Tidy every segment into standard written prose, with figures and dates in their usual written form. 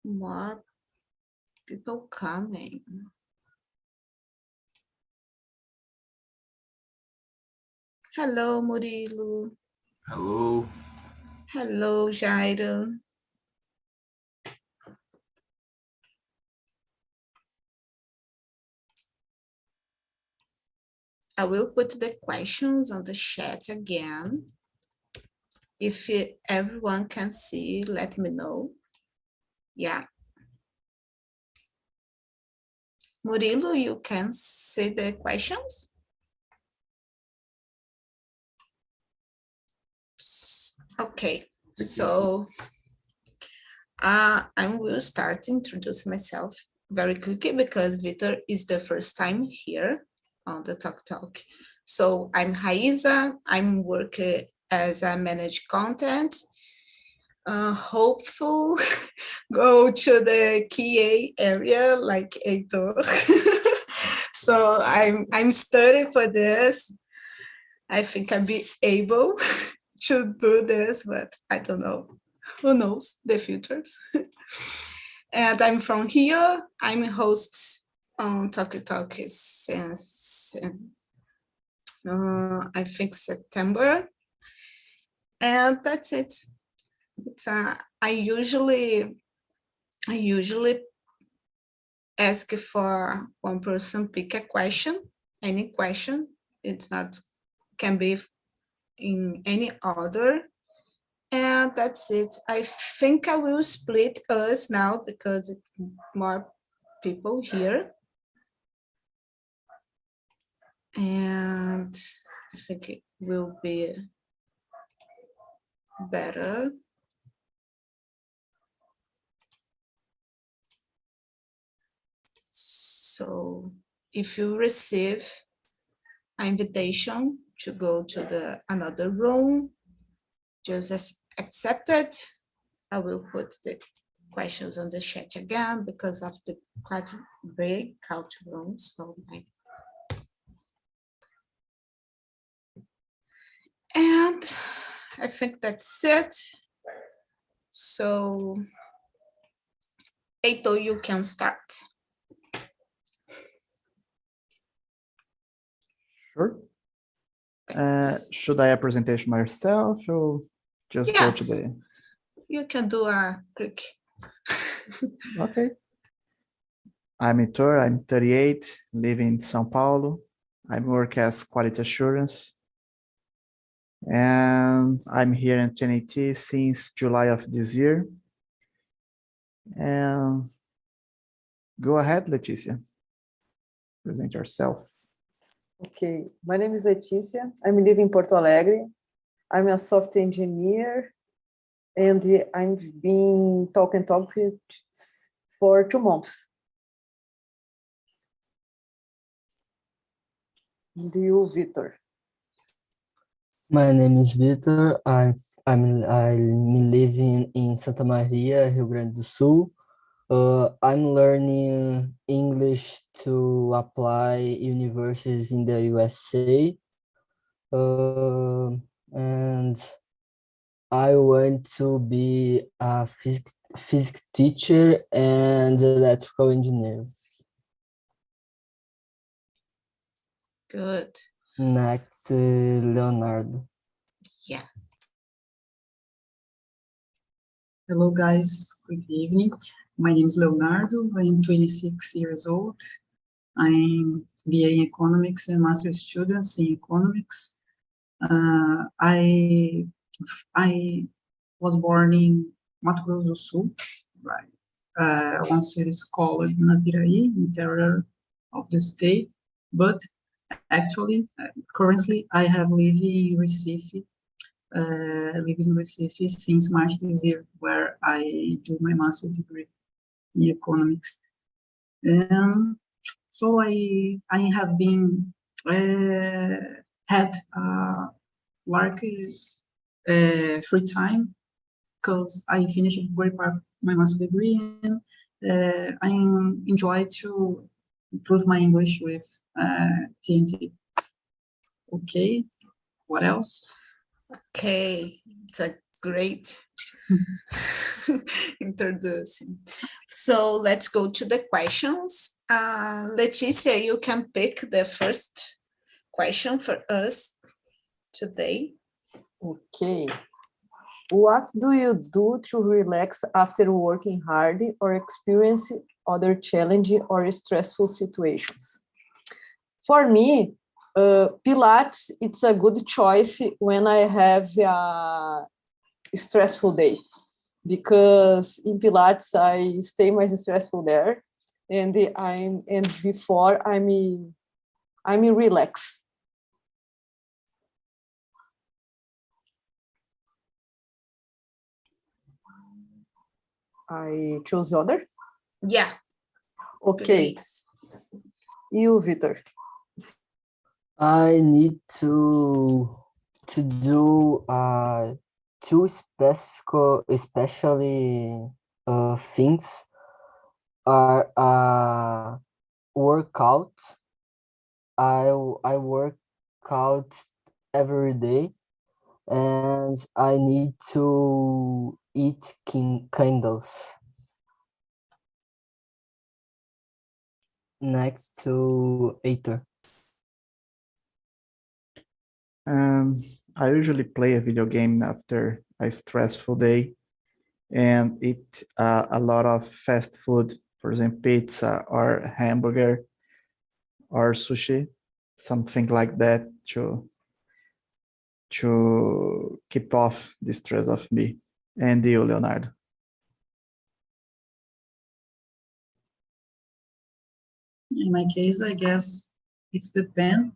more people coming. Hello, Murilo. Hello. Hello, Jairo. I will put the questions on the chat again. If everyone can see, let me know. Yeah. Murilo, you can see the questions? Okay, so I will start to introduce myself very quickly because Victor is the first time here on the Talk. So I'm Raíza, I'm working as a managed content. Hopeful, go to the QA area like Heitor. So I'm studying for this. I think I'll be able to do this, but I don't know. Who knows the futures? And I'm from here. I'm a host on Talk since I think September. And that's it. I usually ask for one person pick a question, any question. It's not can be in any order. And that's it. I think I will split us now because it's more people here. And I think it will be better. So if you receive an invitation to go to another room, just accept it. I will put the questions on the chat again because of the quite big couch room. So and I think that's it. So Heitor, you can start. Sure. Should I presentation myself or just go to the... You can do a quick. Okay. I'm Heitor, I'm 38, live in São Paulo. I work as quality assurance. And I'm here in TNT since July of this year. And go ahead, Leticia. Present yourself. Okay, my name is Leticia. I'm living in Porto Alegre. I'm a software engineer, and I've been talking for 2 months. And you, Victor? My name is Victor. I'm living in Santa Maria, Rio Grande do Sul. I'm learning English to apply universities in the USA. And I want to be a physics teacher and electrical engineer. Good. Next, Leonardo. Yeah. Hello, guys. Good evening. My name is Leonardo. I'm 26 years old. I'm BA in Economics and Master students in Economics. I was born in Mato Grosso do Sul, right? One city called Naviraí, interior of the state. But actually, currently, I have lived in Recife. Living in Recife since March this year, where I do my master's degree in economics. And so I have been had work free time because I finished a great part of my master's degree, and I enjoy to improve my English with TNT. Okay, what else? Okay, It's a great introducing. So let's go to the questions. Leticia, you can pick the first question for us today. Okay. What do you do to relax after working hard or experience other challenging or stressful situations? For me, Pilates, it's a good choice when I have a stressful day, because in Pilates I stay more stressful there, and before I'm relaxed. I chose other. Yeah. Okay. Please. You, Victor. I need to do two specific, especially things are workout. I work out every day, and I need to eat candles. Next to Eater. I usually play a video game after a stressful day and eat a lot of fast food, for example, pizza or hamburger or sushi, something like that to keep off the stress of me. And you, Leonardo? In my case, I guess it's depend,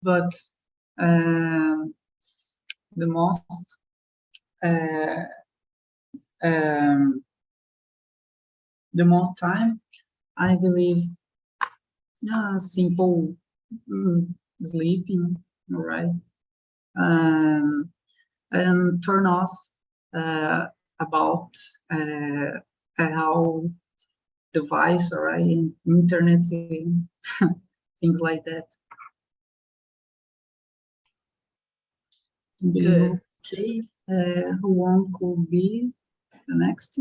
but the most time, I believe, simple sleeping, all right, and turn off about how device, all right, internet, things like that. Good. Okay, who one could be the next?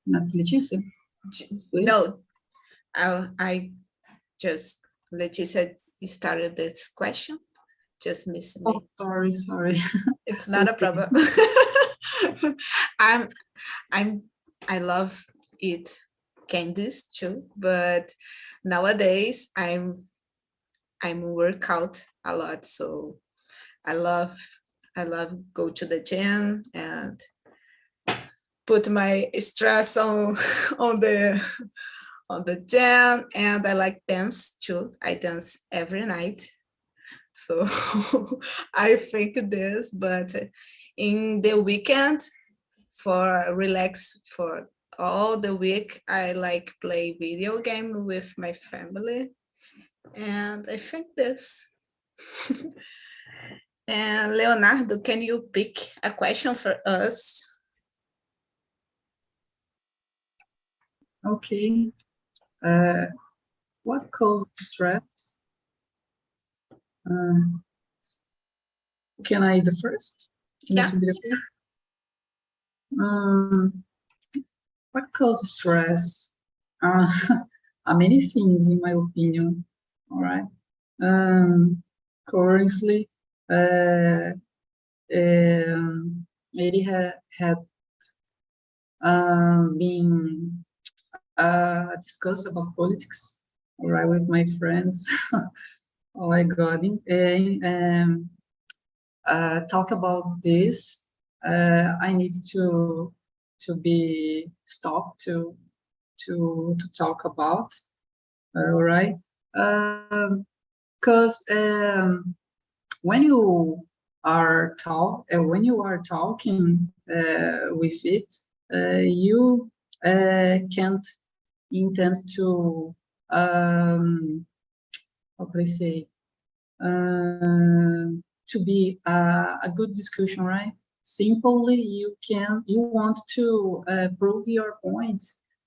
Not Leticia? No, I just, Leticia started this question, just missed me. Oh, sorry. It's not a problem. I love eat candies too, but nowadays I'm work out a lot, so I love go to the gym and put my stress on the gym, and I like dance too. I dance every night. So I think this, but in the weekend, for relax for all the week, I like play video game with my family, and I think this. And Leonardo, can you pick a question for us? Okay. What causes stress? Can I do first? Yeah. What causes stress? Many things, in my opinion. All right. Currently, it had been discussed about politics, all right, with my friends. Oh my God! And talk about this. I need to be stopped to talk about. All right, because when you are talking with it, you can't intend to how can I say, to be a good discussion, right? Simply, you want to prove your point,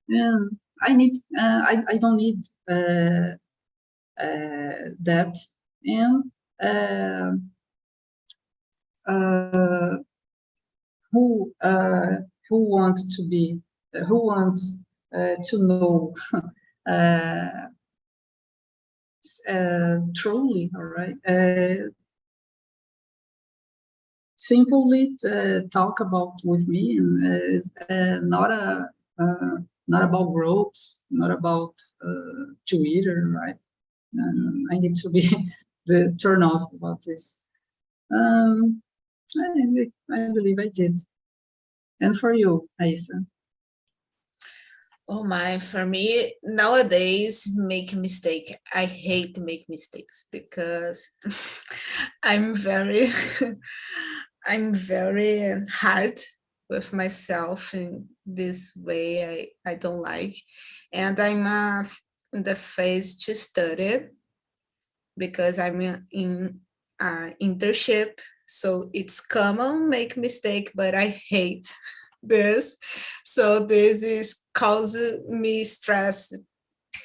and I don't need that, and uh, who wants to be, who wants to know truly, all right, simply talk about with me, and not about groups, not about Twitter, right? I need to be the turn off about this. I believe I did. And for you, Aisa? Oh my, for me, nowadays, make mistake. I hate to make mistakes because I'm very, I'm very hard with myself in this way. I don't like. And I'm in the phase to study because I'm in internship. So it's common make mistake, but I hate this. So this is causing me stress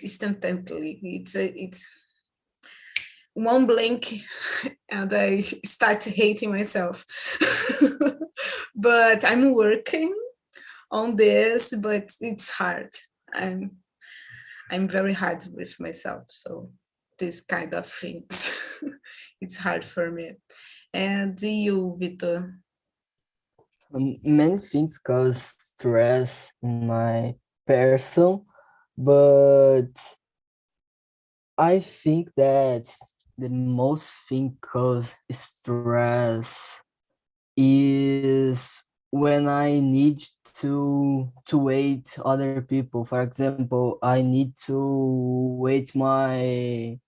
instantly. It's one blink and I start hating myself. But I'm working on this, but it's hard. I'm very hard with myself. So this kind of things, it's hard for me. And you, Vitor? Many things cause stress in my person, but I think that the most thing cause stress is when I need to wait other people. For example, I need to wait my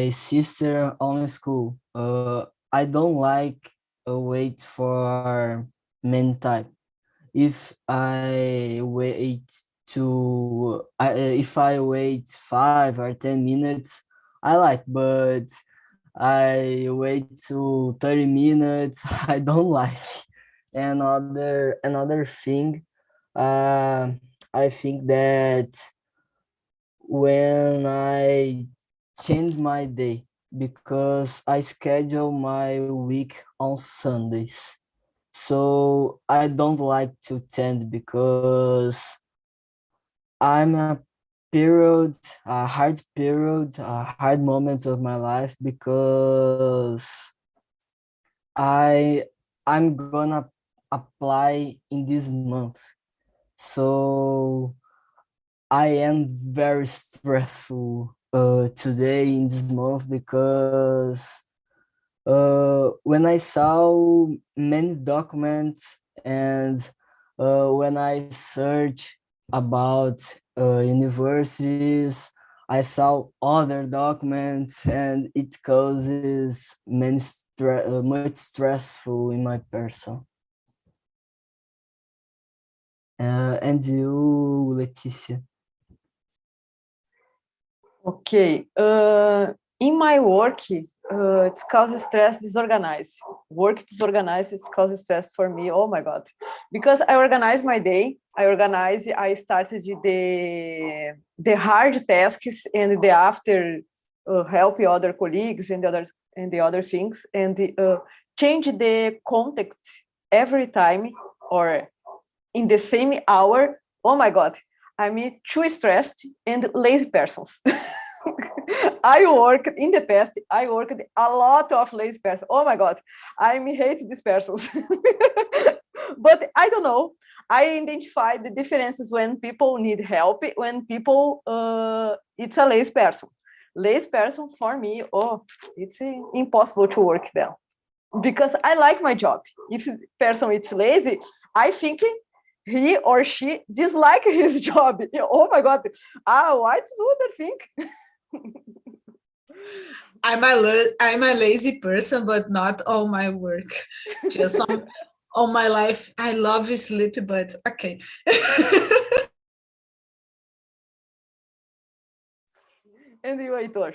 sister on school. I don't like wait for many time. If I wait if I wait 5 or 10 minutes, I like, but I wait to 30 minutes, I don't like. Another thing, uh, I think that when I change my day because I schedule my week on Sundays. So I don't like to tend because I'm a hard moment of my life because I I'm gonna apply in this month. So I am very stressful today in this month because when I saw many documents and when I search about universities, I saw other documents and it causes much stressful in my person. And you, Leticia? Okay. In my work, it causes stress disorganized. Work disorganized, it causes stress for me. Oh my God. Because I organize my day. I started the hard tasks and the after help other colleagues and the other things and change the context every time or in the same hour. Oh my God. I'm too stressed and lazy persons. In the past, I worked a lot of lazy person. Oh my God, I hate these persons. But I don't know. I identify the differences when people need help, when people, it's a lazy person. Lazy person for me, oh, it's impossible to work there. Because I like my job. If person is lazy, I think he or she dislike his job. Oh my God, why to do other thing? I'm a lazy person, but not all my work. Just all my life. I love sleep, but okay. And you, Heitor?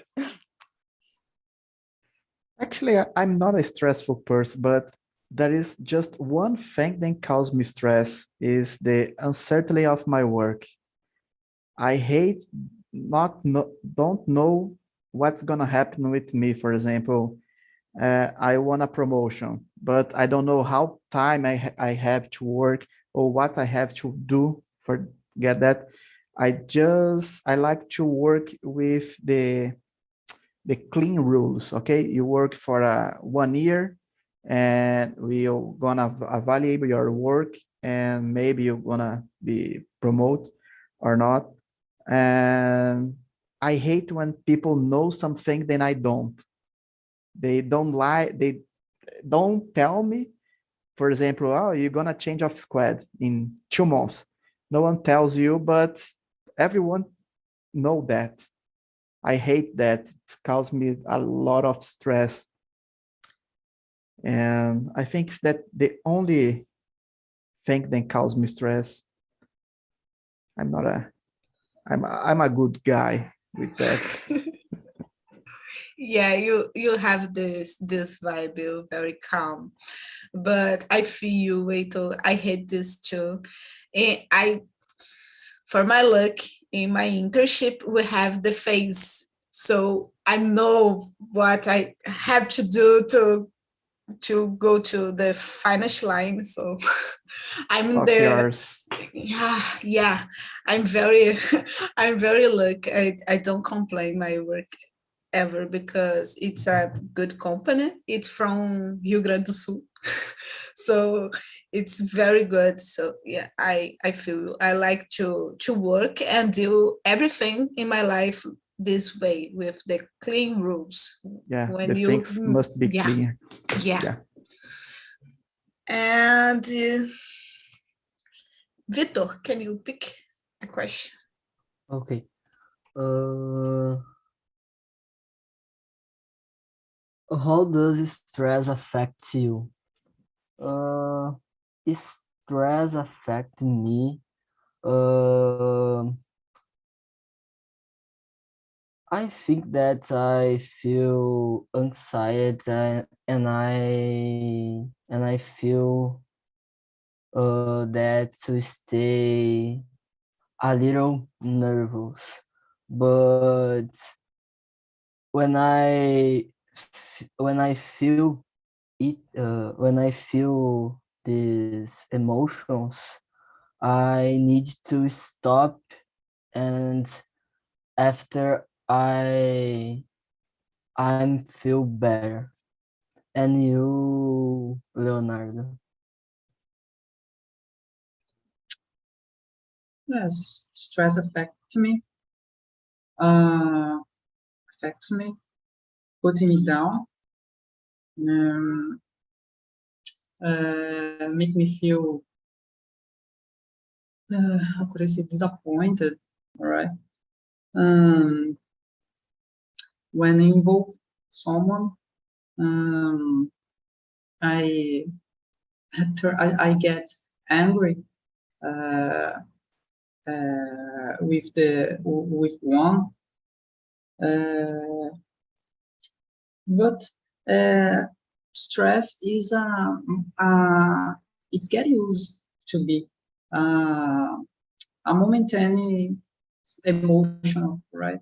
Actually, I'm not a stressful person, but there is just one thing that causes me stress is the uncertainty of my work. I hate don't know what's gonna happen with me. For example, I want a promotion, but I don't know how time I have to work or what I have to do for get that. I like to work with the clean rules. Okay, you work for 1 year, and we're gonna evaluate your work, and maybe you're gonna be promoted or not. And I hate when people know something then I don't. They don't lie. They don't tell me, for example, oh, you're gonna change of squad in 2 months. No one tells you, but everyone know that. I hate that. It causes me a lot of stress. And I think that the only thing that causes me stress. I'm not a I'm a good guy with that. Yeah, you have this vibe, you're very calm. But I feel you, Waito. I hate this too. And for my luck, in my internship, we have the phase. So I know what I have to do to go to the finish line. So I'm Of the yours. yeah. I'm very I'm very lucky. I don't complain my work ever because it's a good company. It's from Rio Grande do Sul. So it's very good. So yeah, I feel I like to work and do everything in my life this way with the clean rules. Yeah, the When you things must be yeah, clear. yeah. Yeah. And Vitor, can you pick a question? Okay. Uh, how does stress affect you? Uh, stress affect me. Uh, I think that I feel anxiety and I feel that to stay a little nervous. But when when I feel it, when I feel these emotions, I need to stop, and after I'm feel better. And you, Leonardo? Yes, stress affects me. Uh, affects me, putting me down. Um, make me feel, how could I say, disappointed. All right. Um, when I involve someone, um, I, I get angry with one, but stress is it's get used to be uh, a momentary emotional, right?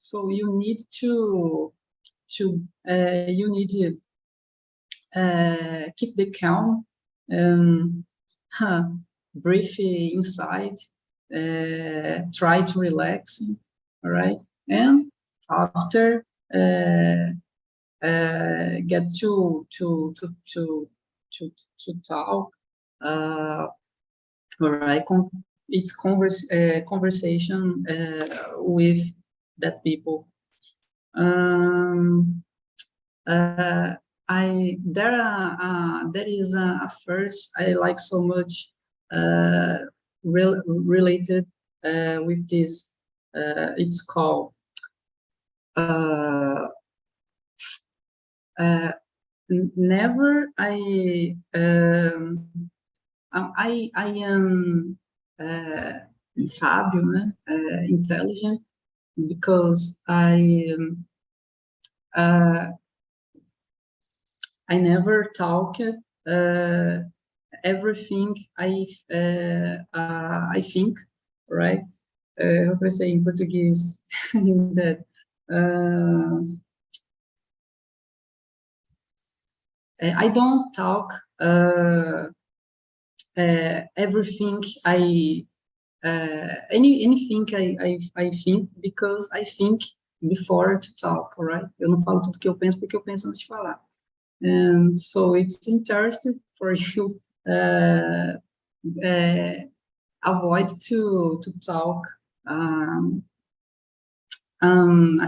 So you need you need to keep the calm and breathe inside, try to relax, all right? And after get to talk, all right? It's conversation with that people. There is a first I like so much related with this. It's called never I am sábio, né? Intelligent, because I never talk everything I think, right? How can I say in Portuguese that I don't talk everything anything I think, because I think before to talk, right? Eu não falo tudo que eu penso porque eu penso antes de falar. And so it's interesting for you avoid to talk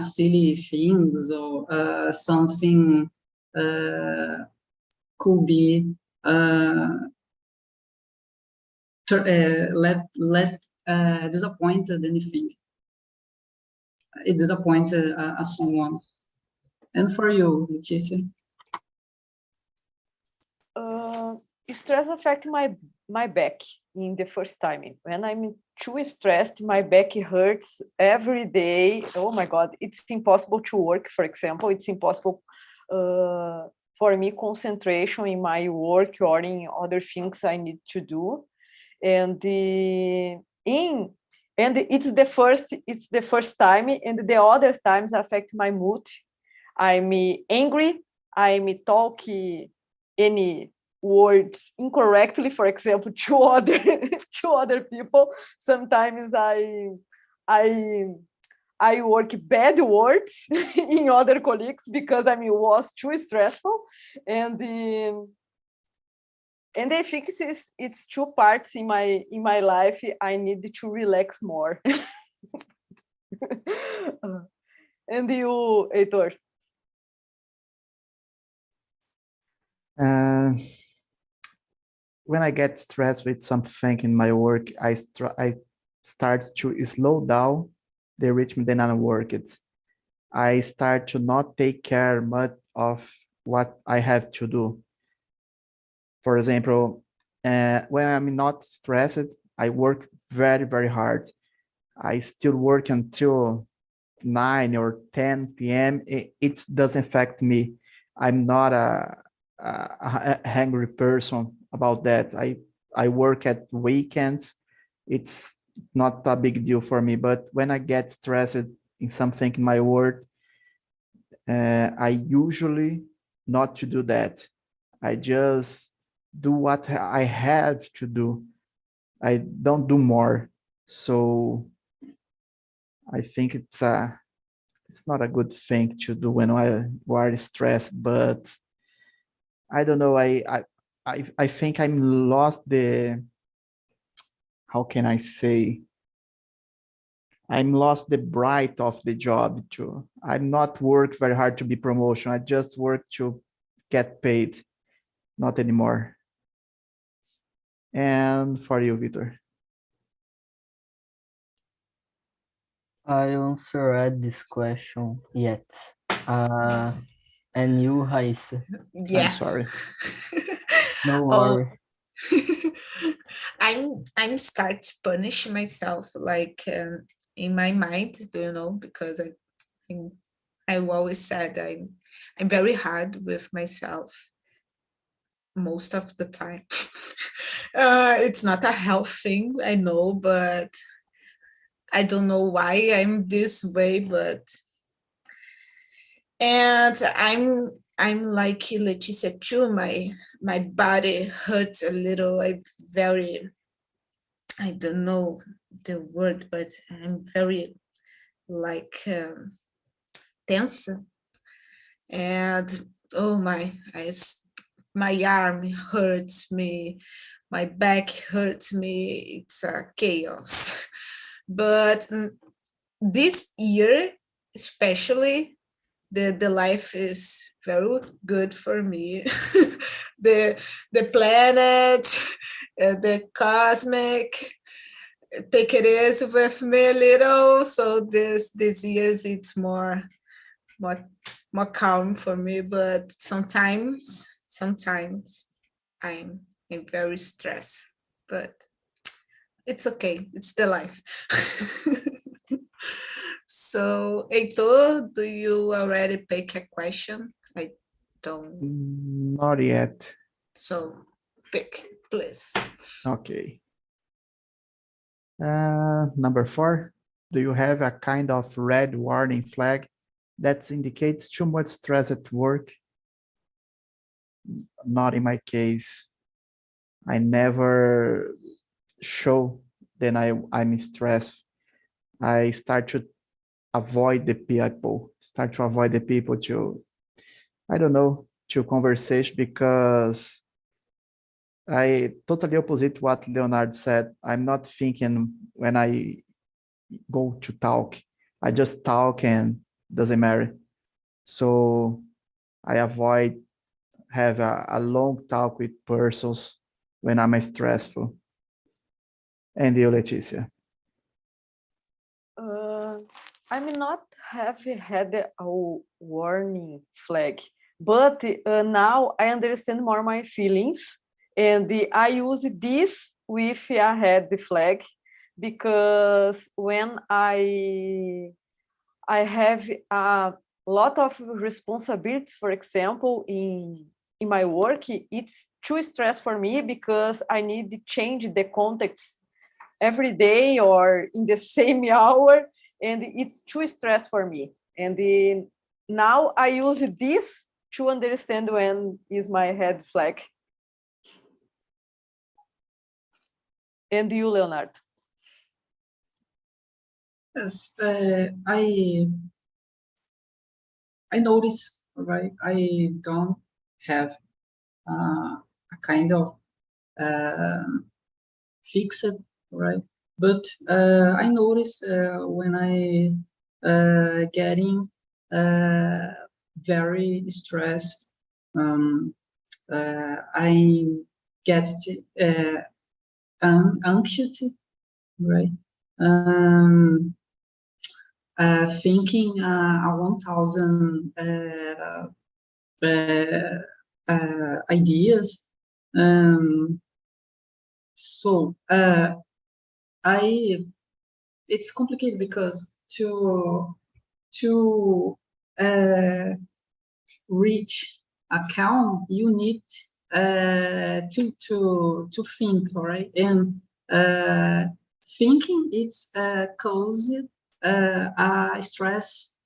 silly things, or something could be disappointed anything. It disappointed someone. And for you, Leticia? Stress affect my back in the first time. When I'm too stressed, my back hurts every day. Oh my God, it's impossible to work, for example. It's impossible for me concentration in my work or in other things I need to do. And it's the first time, and the other times affect my mood. I'm angry, I'm talking any words incorrectly, for example, to other people. Sometimes I work bad words in other colleagues because I was too stressful, and I think it's two parts in my life. I need to relax more. And you, Heitor? When I get stressed with something in my work, I start to slow down the rhythm, then I work it. I start to not take care much of what I have to do. For example, when I'm not stressed, I work very, very hard. I still work until 9 or 10 p.m. It doesn't affect me. I'm not a hungry person about that. I work at weekends. It's not a big deal for me. But when I get stressed in something in my work, I usually not to do that. I just do what I have to do. I don't do more. So I think it's not a good thing to do when I are stressed, but I don't know. I think I'm lost the, how can I say? I'm lost the bright of the job too. I'm not work very hard to be promotion. I just work to get paid, not anymore. And for you, Vitor? I answered this question yet. And you, Raíssa? Yeah. I'm sorry. No Oh, worry. I'm start to punish myself, like in my mind, because I always said I'm very hard with myself most of the time. It's not a health thing, I know, but I don't know why I'm this way, and I'm like Leticia too. My body hurts a little. I don't know the word, but I'm very like tense, and oh my arm hurts me, my back hurts me. It's a chaos. But this year, especially, the life is very good for me. the planet, the cosmic, take it easy with me a little. So this years it's more calm for me. But sometimes I'm very stressed. But it's okay. It's the life. So, Heitor, do you already pick a question? I don't. Not yet. So, pick, please. Okay. Number 4, do you have a kind of red warning flag that indicates too much stress at work? not in my case. I never show that I'm stressed. I start to avoid the people, to, I don't know, to conversation, because I totally opposite what Leonardo said. I'm not thinking when I go to talk. I just talk and doesn't matter. So I avoid have a long talk with persons when I'm stressful. And you, Leticia? I may not have had a warning flag, but now I understand more my feelings, and I use this with a red flag, because when I have a lot of responsibilities, for example, in my work, it's too stress for me, because I need to change the context every day or in the same hour, and it's too stress for me. And now I use this to understand when is my red flag. And you, Leonardo? Yes, I notice, right? I don't have a kind of fixed, right? But I notice when I getting very stressed, I get anxious, right? Thinking 1,000 ideas. So it's complicated, because to reach a calm, you need to think, right? And thinking, it's caused stress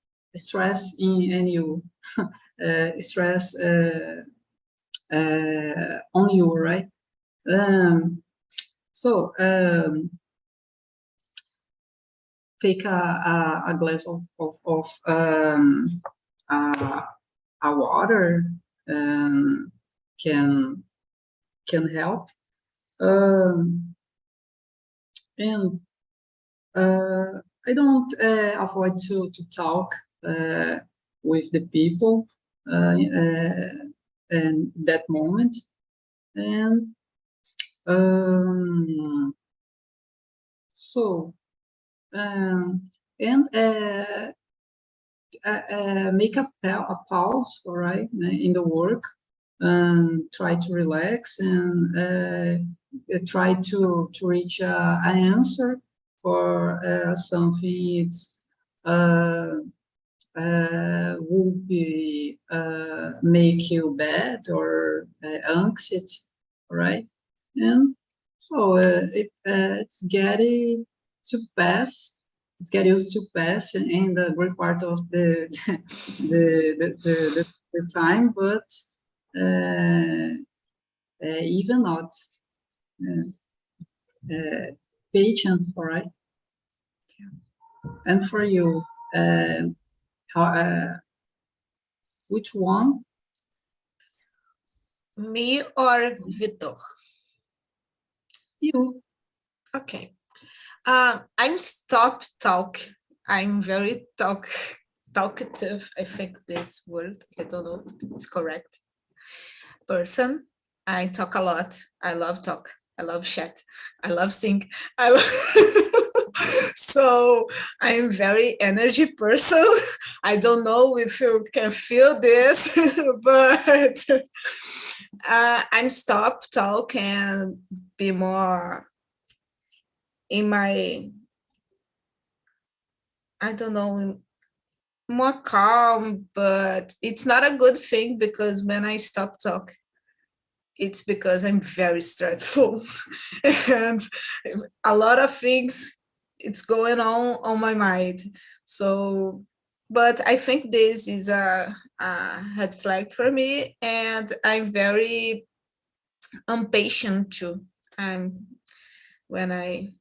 in you, stress on you, right? So take a glass of a water can help. And I don't avoid to talk with the people in that moment. And so and make a pause, all right, in the work, and try to relax, and try to reach an answer for something it's will be make you bad or anxious, right? And so it's getting to pass. It's get used to pass in the great part of the the time, but even not patient, all right? And for you, how, which one? Me or Vitor? You. Okay. I'm stop talk. I'm very talkative. I think this word, I don't know if it's correct. Person. I talk a lot. I love talk. I love chat. I love sing. I love so I'm very energy person. I don't know if you can feel this, but I'm stop talk and be more in my, I don't know, more calm, but it's not a good thing, because when I stop talk, it's because I'm very stressful and a lot of things it's going on my mind. So but I think this is a red flag for me, and I'm very impatient too. I'm when I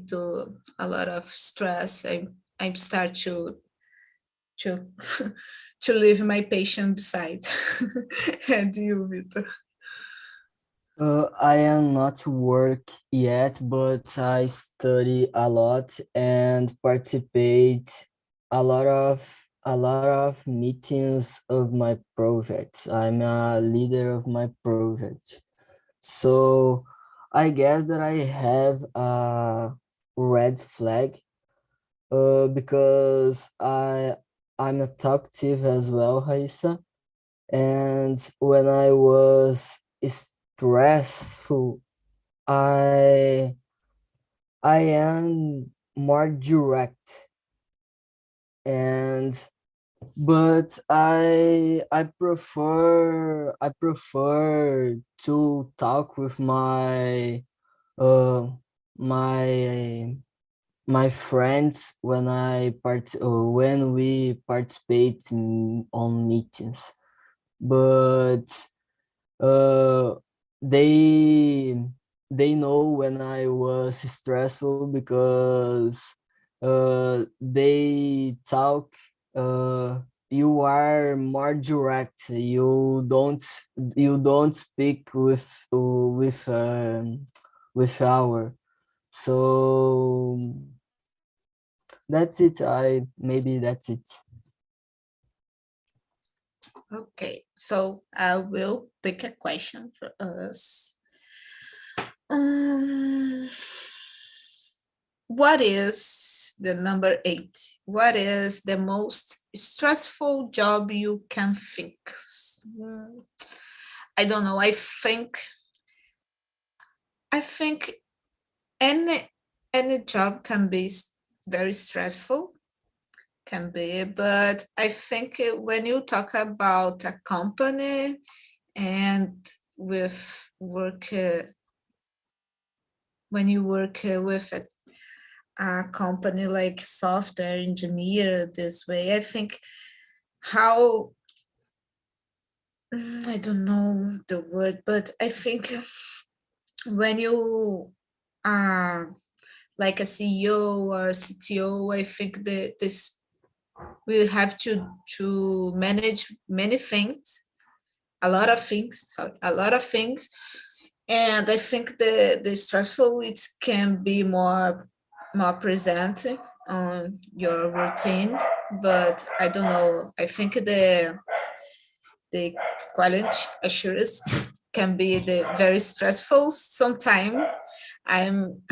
do a lot of stress, I start to to leave my patient beside. And you, Vitor? I am not work yet, but I study a lot and participate a lot of meetings of my projects. I'm a leader of my project. So I guess that I have a red flag because I'm a talkative as well, Raissa. And when I was stressful, I I am more direct, and but I prefer to talk with uh my my friends when we participate on meetings, but uh they they know when I was stressful because they talk, you are more direct, you don't speak with our. So that's it. I maybe that's it. Okay, so I will pick a question for us. Um, what is the number 8? What is the most stressful job you can think? I don't know. I think any job can be very stressful, can be, but I think when you talk about a company and with work, when you work with a company like software engineer this way, I think how I don't know the word, but I think when you are like a CEO or CTO, I think that this we have to manage many things, a lot of things, and I think the stressful it can be more present on your routine, but I don't know. I think the quality assurance can be the very stressful sometimes. I'm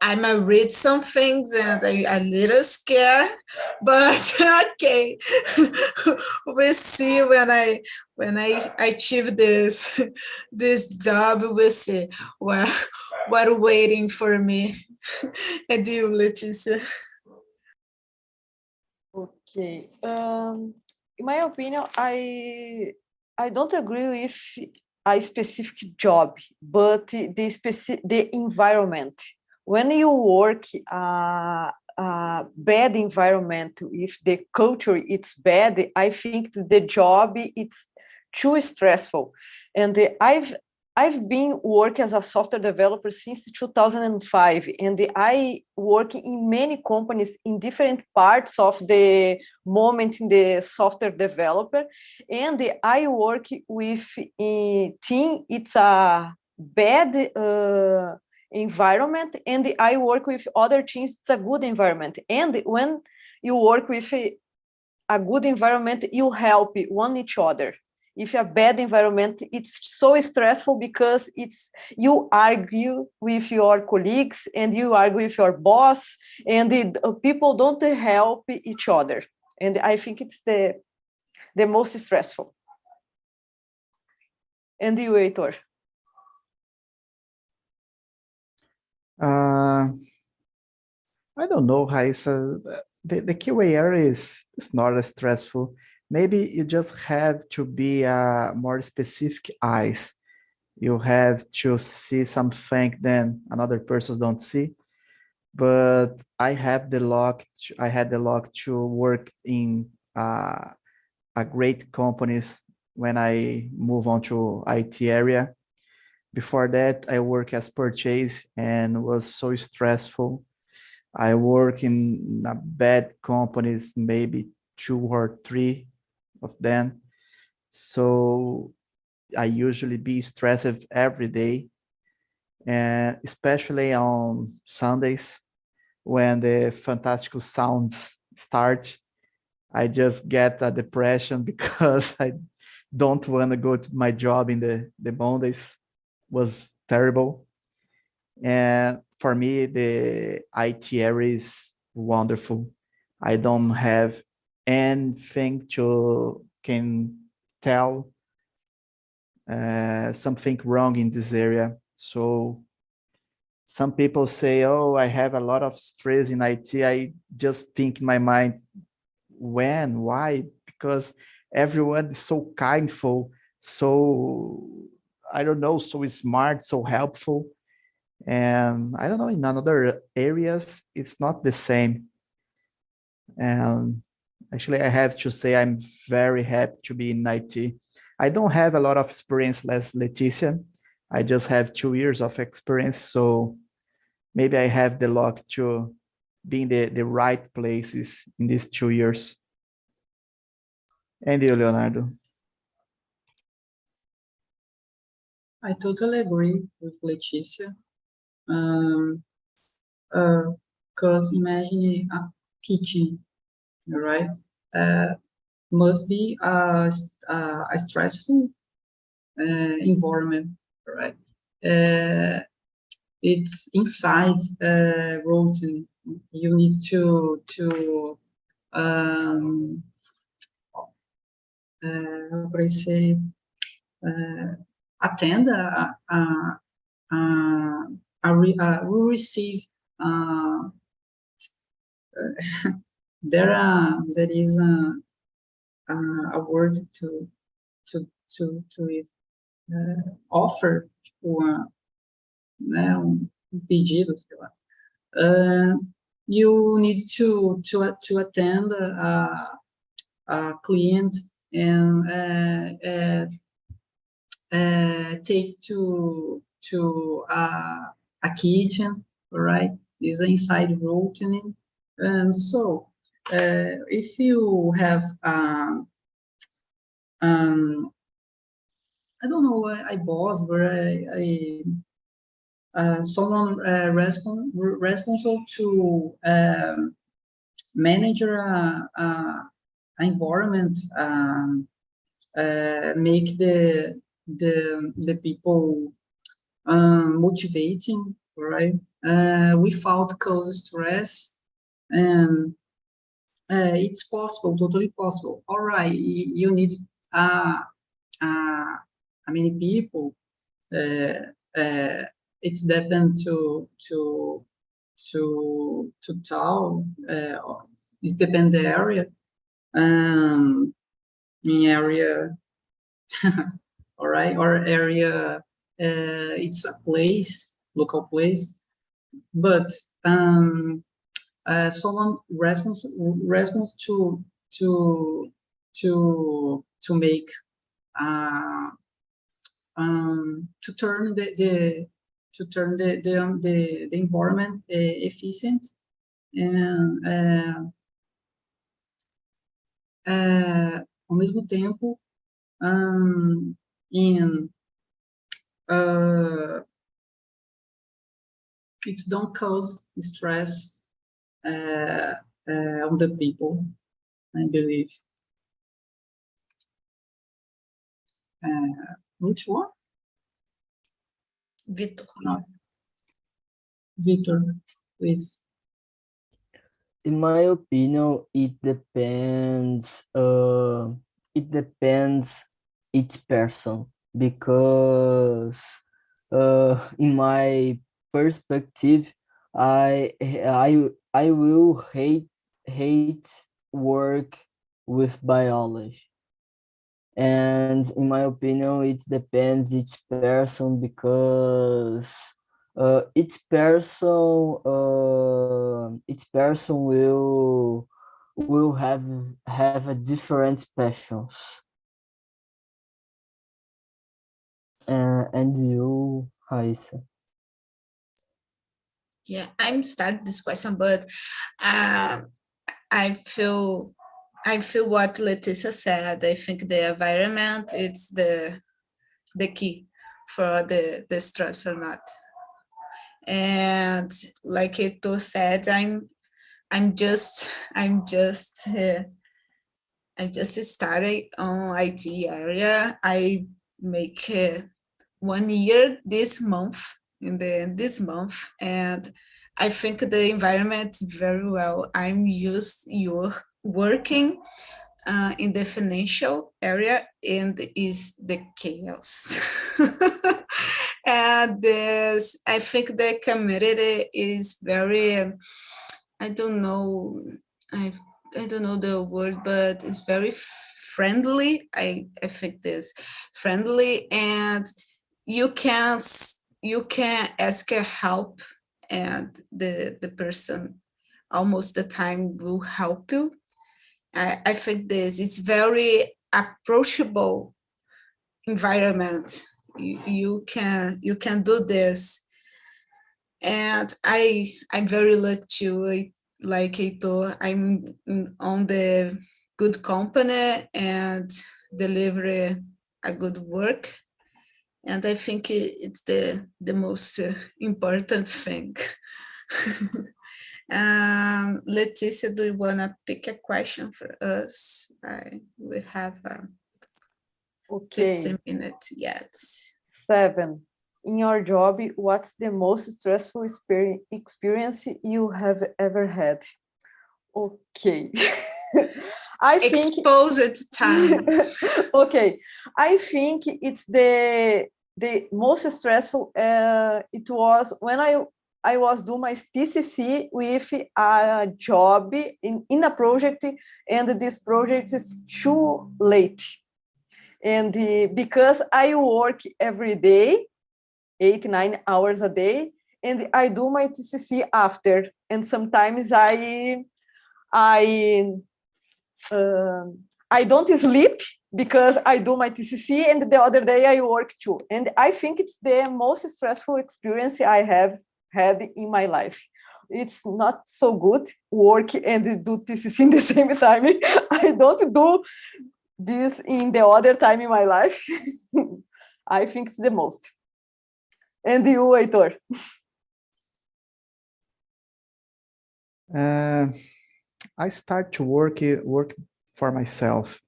I'm a read some things and I'm a little scared, but okay, we'll see when I achieve this job. We'll see what waiting for me. And you, Leticia? Okay. In my opinion, I don't agree with a specific job, but the environment. When you work a bad environment, if the culture it's bad, I think the job it's too stressful. And I've been working as a software developer since 2005, and I work in many companies in different parts of the moment in the software developer. And I work with a team, it's a bad environment, and I work with other teams, it's a good environment. And when you work with a good environment, you help one each other. If a bad environment, it's so stressful because it's you argue with your colleagues and you argue with your boss, and people don't help each other. And I think it's the most stressful. And you, Heitor? I don't know, Raissa. The QA area is not as stressful. Maybe you just have to be more specific eyes. You have to see something that another person don't see. but I have the luck. I had the luck to work in a great companies when I move on to IT area. Before that, I work as purchase and was so stressful. I work in a bad companies, maybe two or three of them. So I usually be stressed every day, and especially on Sundays when the fantastical sounds start. I just get a depression because I don't want to go to my job in the Mondays. Was terrible. And for me, the IT area is wonderful. I don't have anything to can tell something wrong in this area. So some people say, "Oh, I have a lot of stress in IT." I just think in my mind, when, why? Because everyone is so kindful, so I don't know, so smart, so helpful. And I don't know, in other areas, it's not the same. And actually, I have to say I'm very happy to be in IT. I don't have a lot of experience as Leticia. I just have 2 years of experience. So maybe I have the luck to be in the right places in these 2 years. And you, Leonardo? I totally agree with Leticia. Because imagine a kitchen, right? Must be a stressful environment, right? It's inside routine. You need to how could I say, attend we receive there is a word to offer or pedido, sei lá. You need to attend a client and take to a kitchen, right? Is inside routine, and so if you have I don't know a boss, but someone responsible to manage a environment, make the people motivating, right? Without cause stress, and it's possible, totally possible. All right, you need many people. It's depend to town. It depends the area. In area, all right, or area. It's a place, local place, but someone responsible to make to turn the environment efficient, and ao mesmo tempo in it don't cause stress on the people, I believe. Which one? Vitor. No. Victor, please. In my opinion, it depends. It depends each person, because in my perspective, I will hate work with biology. And in my opinion, it depends each person, because each person will have a different passions. And you, Raissa? Yeah, I'm starting this question, but I feel what Leticia said. I think the environment is the key for the stress or not. And like Eto said, I'm just started on IT area. I make 1 year this month this month, and I think the environment is very well. I'm used your working in the financial area, and is the chaos. And this, I think the community is very, I don't know, I I don't know the word, but it's very friendly. I think this friendly, and you can ask a help, and the person almost the time will help you. I think this is very approachable environment. You can do this, and I'm very lucky to, like Heitor, I'm on the good company and deliver a good work, and I think it's the most important thing. Leticia, do you want to pick a question for us? We have Okay. 15 minutes yet. 7. In your job, what's the most stressful experience you have ever had? Okay. I think Exposed time. okay. I think it's the most stressful. It was when I was doing my TCC with a job in a project, and this project is too late. And because I work every day, 8-9 hours a day, and I do my TCC after, and sometimes I don't sleep because I do my TCC, and the other day I work too. And I think it's the most stressful experience I have had in my life. It's not so good work and do TCC in the same time. I don't do this in the other time in my life. I think it's the most. And you, Heitor? I start to work for myself,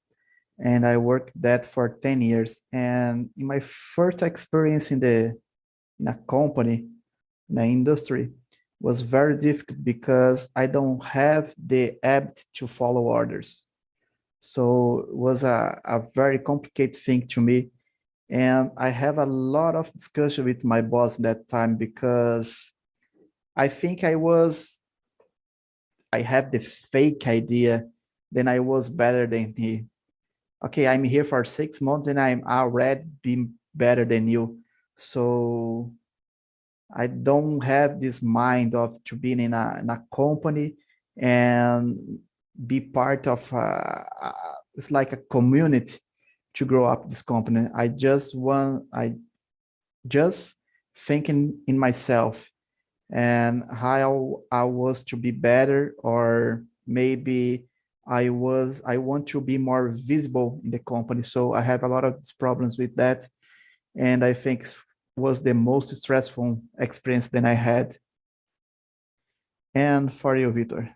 and I worked that for 10 years. And in my first experience in a company, in the industry, was very difficult because I don't have the habit to follow orders. So it was a very complicated thing to me. And I have a lot of discussion with my boss that time because I think I have the fake idea that I was better than he. Okay, I'm here for 6 months and I'm already being better than you. So I don't have this mind of to be in a company and be part of it's like a community to grow up this company. I just thinking in myself and how I was to be better, or maybe I want to be more visible in the company. So I have a lot of problems with that, and I think was the most stressful experience that I had. And for you, Vitor?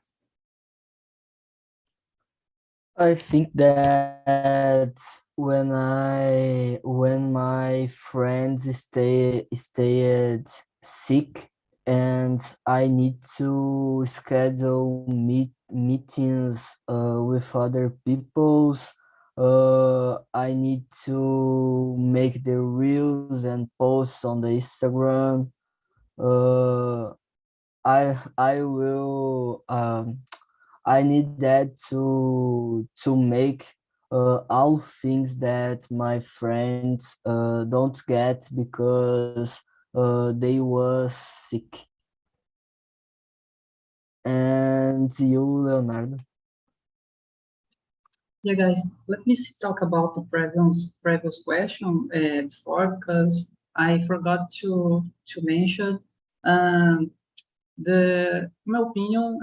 I think that when my friends stayed sick, and I need to schedule meetings with other peoples. I need to make the reels and posts on the Instagram. Uh, I will I need that to make all things that my friends don't get, because they was sick. And you, Leonardo? Yeah, guys, let me talk about the previous question before, because I forgot to mention in my opinion,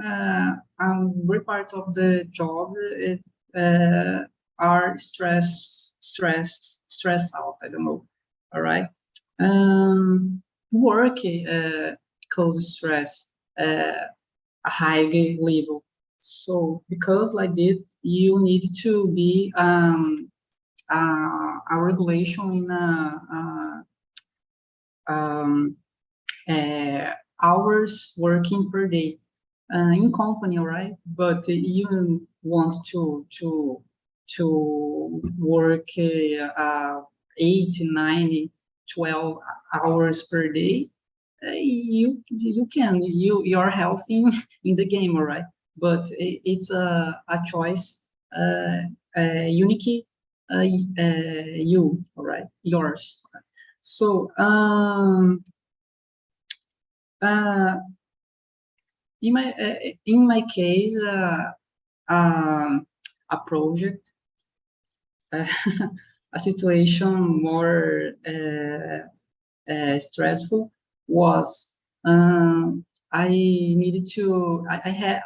every part of the job are stress out. I don't know. All right. Work causes stress a high level. So because like this, you need to be a regulation in hours working per day in company, right? But you want to work 8, 9, 12 hours per day. You can you're healthy in the game, all right? But it's a choice, unique, you, all right, yours. So in my case, a project, a situation more stressful was I needed to I had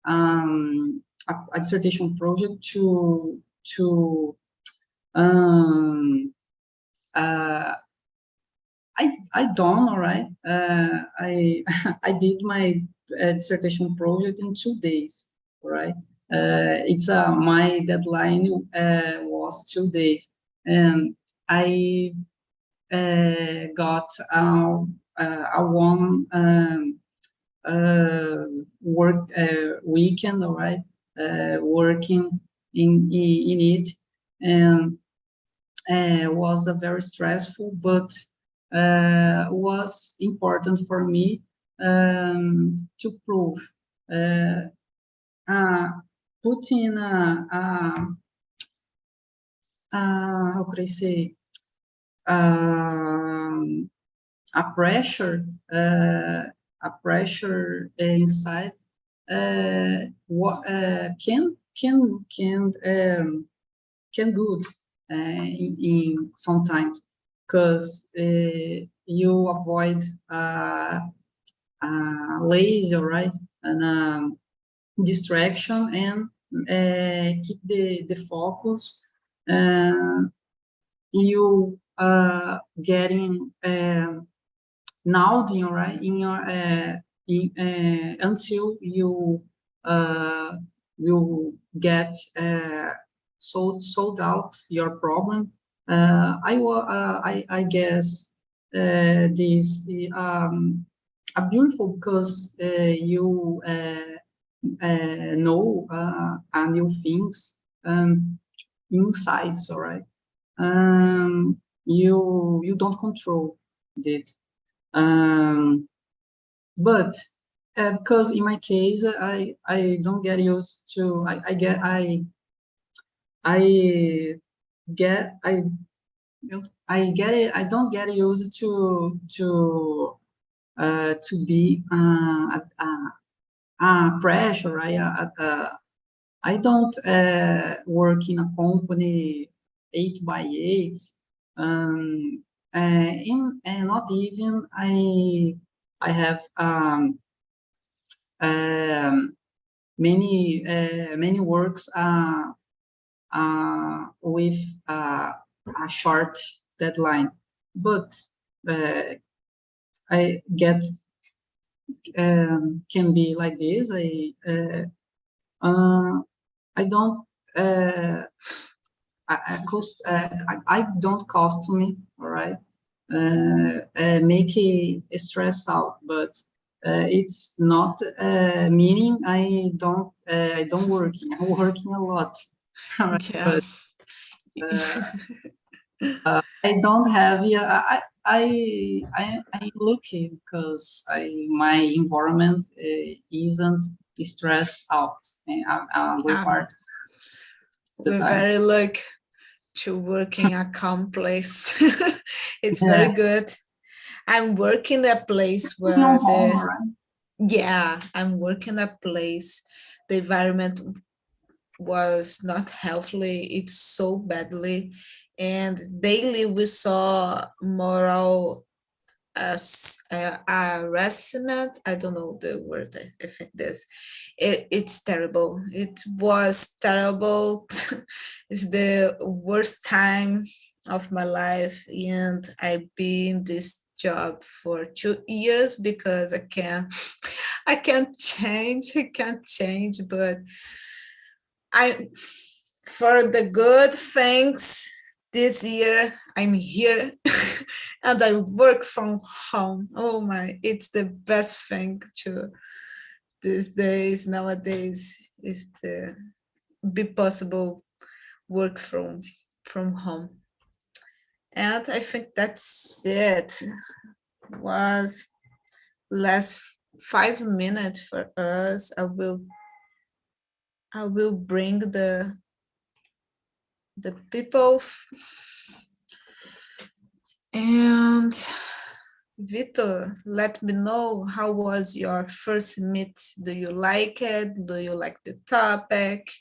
a dissertation project to I done, all right. I I did my dissertation project in 2 days, all right. It's my deadline was 2 days, and I got a one work weekend, all right, working in it, and was a very stressful, but was important for me to prove, put in how could I say, a pressure inside what can good in sometimes, because you avoid lazy, right, and distraction, and keep the focus. You getting nodding, right, in your until you will get sold out your problem. I guess this are beautiful, because you know new things insights, all right. You don't control it, but because in my case I don't get used to I get I get it. I don't get used to be pressure, right? I don't work in a company 8 by 8. And not even I have many works with a short deadline, but I get can be like this. I don't I don't cost me, all right, make a stress out, but it's not meaning I don't working. I'm working a lot, all right, Yeah. but I don't have. Yeah, I'm lucky because my environment isn't stressed out, and I'm with part the We're time. very lucky to work in a calm place. It's Yeah. very good. I'm working a place where No home, right? I'm working a place. The environment was not healthy. It's so badly, and daily we saw moral harassment. I don't know the word. I think this. It's terrible. It was terrible. It's the worst time of my life, and I've been in this job for 2 years because I can't change, but I for the good things this year I'm here and I work from home. Oh my, it's the best thing to these days nowadays is to be possible work from home. And I think that's it. Was last 5 minutes for us. I will bring the people and Vitor, let me know how was your first meet. Do you like it? Do you like the topic?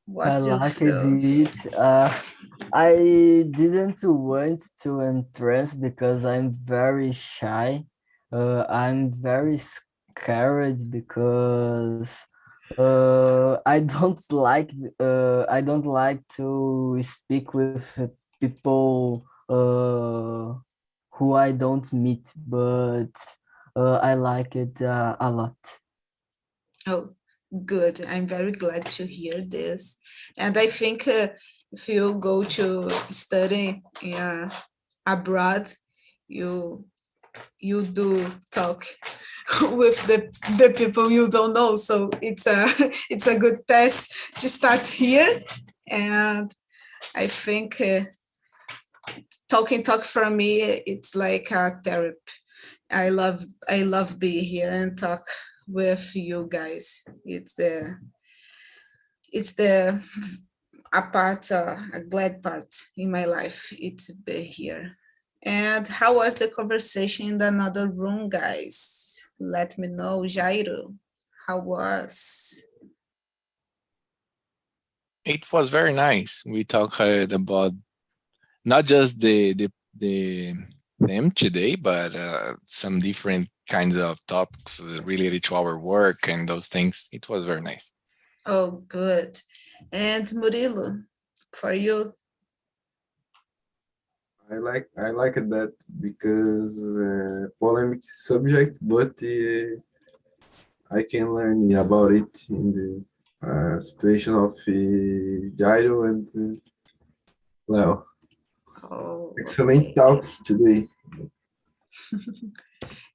What I do you like feel? it. I didn't want to entrance because I'm very shy. I'm very scared because I don't like to speak with people who I don't meet, but I like it a lot. Oh, good. I'm very glad to hear this. And I think if you go to study abroad, you you do talk with the people you don't know. So it's a it's a good test to start here. And I think talk for me, it's like a therapy. I love being here and talk with you guys. It's the a part, a glad part in my life. It's be here. And how was the conversation in another room, guys? Let me know, Jairo. How was? It was very nice. We talked about not just the them today, but some different kinds of topics related to our work and those things. It was very nice. Oh, good. And Murilo, for you? I like that because polemic subject, but I can learn about it in the situation of Jairo and Leo. Oh, Excellent okay. talk today.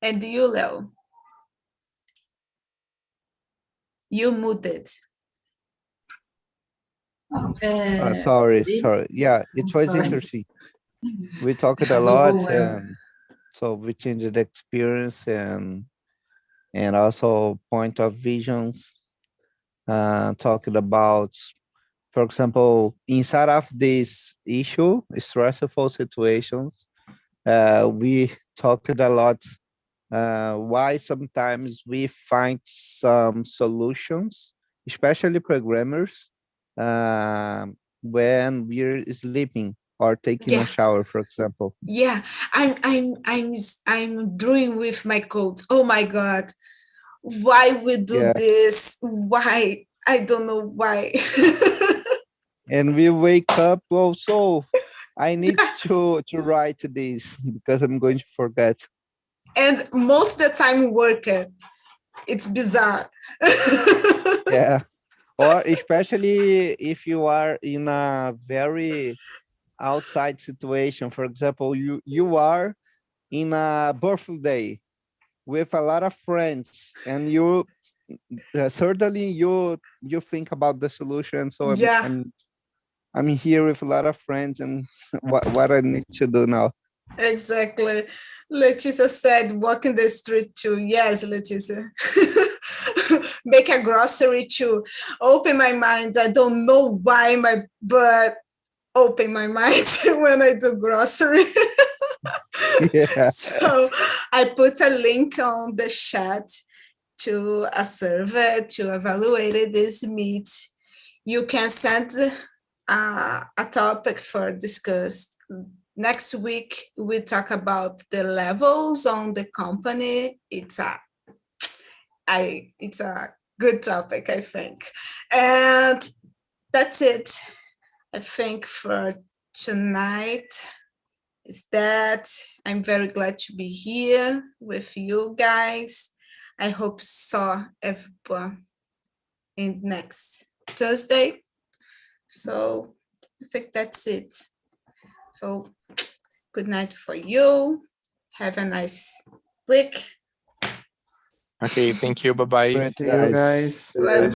And you, Leo? You muted. Sorry. Yeah, it was Sorry. interesting. We talked a lot, and so we changed the experience and also point of visions. Talking about, for example, inside of this issue, stressful situations, we talked a lot. Why sometimes we find some solutions, especially programmers, when we're sleeping or taking a Yeah. shower, for example. Yeah, I'm doing with my code. Oh my God, why we do Yeah, this? Why? I don't know why. and we wake up also. I need to write this because I'm going to forget. And most of the time work it. It's bizarre. Yeah, or especially if you are in a very outside situation. For example, you are in a birthday with a lot of friends, and you certainly you think about the solution. So Yeah, I'm here with a lot of friends, and what I need to do now. exactly. Leticia said, walk in the street too. Yes, Leticia. Make a grocery too. Open my mind. I don't know why, but open my mind when I do grocery. Yeah. So I put a link on the chat to a survey to evaluate this meet. You can send a topic for discuss. Next week, we talk about the levels on the company. It's a good topic, I think. And that's it, I think, for tonight. Is that I'm very glad to be here with you guys. I hope saw everyone in next Thursday. So I think that's it. So good night for you. Have a nice week. Okay, thank you. Bye-bye. Great to you guys. Bye.